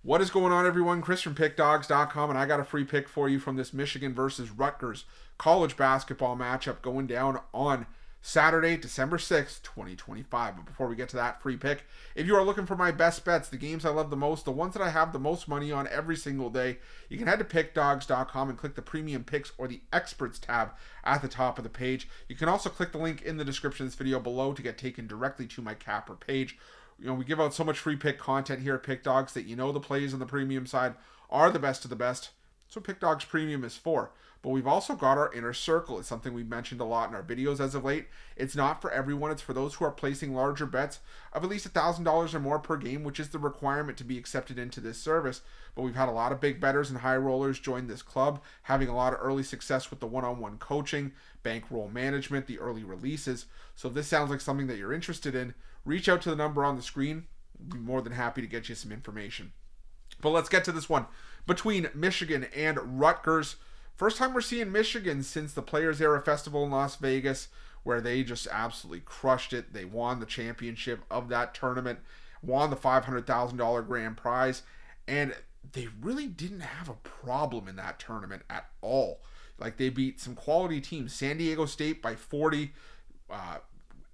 What is going on, everyone? Chris from Pickdawgz.com, and I got a free pick for you from this Michigan versus Rutgers college basketball matchup going down on Saturday, December 6th, 2025. But before we get to that free pick, if you are looking for my best bets, the games I love the most, the ones that I have the most money on every single day, you can head to Pickdawgz.com and click the Premium Picks or the Experts tab at the top of the page. You can also click the link in the description of this video below to get taken directly to my capper page. We give out so much free pick content here at Pickdawgz that the plays on the premium side are the best of the best. That's what Pickdawgz Premium is for. But we've also got our inner circle. It's something we've mentioned a lot in our videos as of late. It's not for everyone. It's for those who are placing larger bets of at least $1,000 or more per game, which is the requirement to be accepted into this service. But we've had a lot of big bettors and high rollers join this club, having a lot of early success with the one-on-one coaching, bankroll management, the early releases. So if this sounds like something that you're interested in, reach out to the number on the screen. We'll be more than happy to get you some information. But let's get to this one between Michigan and Rutgers. First time we're seeing Michigan since the Players Era Festival in Las Vegas, where they just absolutely crushed it. They won the championship of that tournament, won the $500,000 grand prize, and they really didn't have a problem in that tournament at all. Like, they beat some quality teams. San Diego State by 40,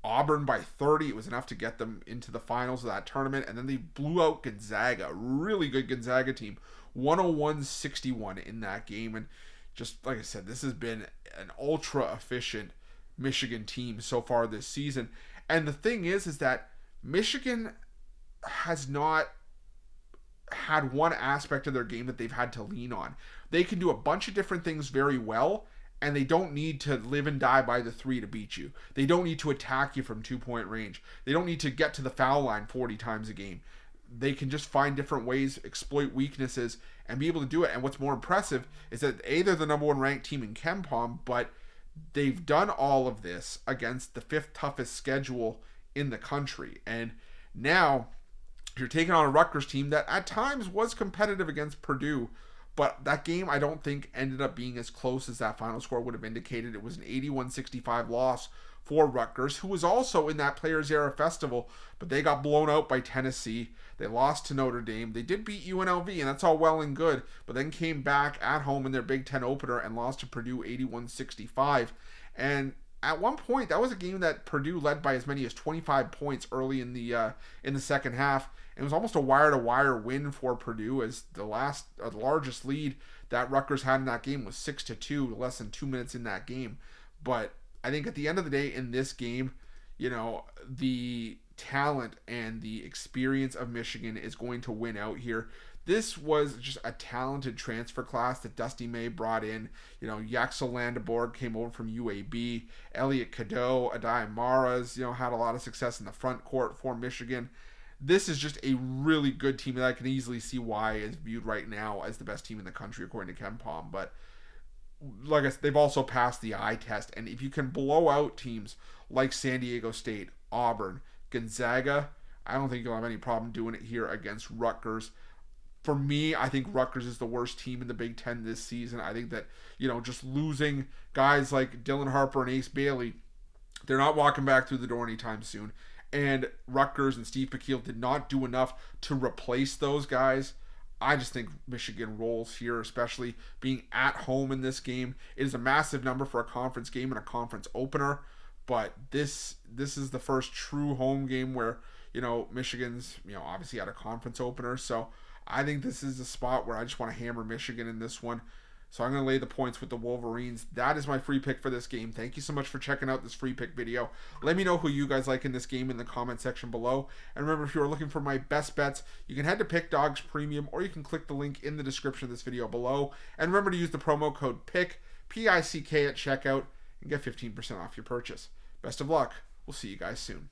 Auburn by 30. It was enough to get them into the finals of that tournament. And then they blew out Gonzaga, a really good Gonzaga team, 101-61 in that game. And just like I said, this has been an ultra efficient Michigan team so far this season. And the thing is that Michigan has not had one aspect of their game that they've had to lean on. They can do a bunch of different things very well, and they don't need to live and die by the three to beat you. They don't need to attack you from 2-point range. They don't need to get to the foul line 40 times a game. They can just find different ways, exploit weaknesses, and be able to do it. And what's more impressive is that they're the number one ranked team in KenPom, but they've done all of this against the fifth toughest schedule in the country. And now you're taking on a Rutgers team that at times was competitive against Purdue, but that game I don't think ended up being as close as that final score would have indicated. It was an 81-65 loss for Rutgers, who was also in that Players Era Festival, but they got blown out by Tennessee. They lost to Notre Dame. They did beat UNLV, and that's all well and good, but then came back at home in their Big Ten opener and lost to Purdue 81-65. And at one point, that was a game that Purdue led by as many as 25 points early in the second half. It was almost a wire-to-wire win for Purdue, as the largest lead that Rutgers had in that game was 6-2, less than 2 minutes in that game. But I think at the end of the day in this game, the talent and the experience of Michigan is going to win out here. This was just a talented transfer class that Dusty May brought in. Yaxel Landeborg came over from UAB. Elliot Cadeau, Adai Maras, had a lot of success in the front court for Michigan. This is just a really good team that I can easily see why is viewed right now as the best team in the country according to KenPom. But like I said, they've also passed the eye test. And if you can blow out teams like San Diego State, Auburn, Gonzaga, I don't think you'll have any problem doing it here against Rutgers. For me, I think Rutgers is the worst team in the Big Ten this season. I think that, just losing guys like Dylan Harper and Ace Bailey, they're not walking back through the door anytime soon. And Rutgers and Steve Pikiel did not do enough to replace those guys. I just think Michigan rolls here, especially being at home in this game. It is a massive number for a conference game and a conference opener, but this is the first true home game where, Michigan's, obviously had a conference opener. So I think this is a spot where I just want to hammer Michigan in this one. So I'm going to lay the points with the Wolverines. That is my free pick for this game. Thank you so much for checking out this free pick video. Let me know who you guys like in this game in the comment section below. And remember, if you are looking for my best bets, you can head to Pickdawgz Premium, or you can click the link in the description of this video below. And remember to use the promo code PICK, P-I-C-K, at checkout and get 15% off your purchase. Best of luck. We'll see you guys soon.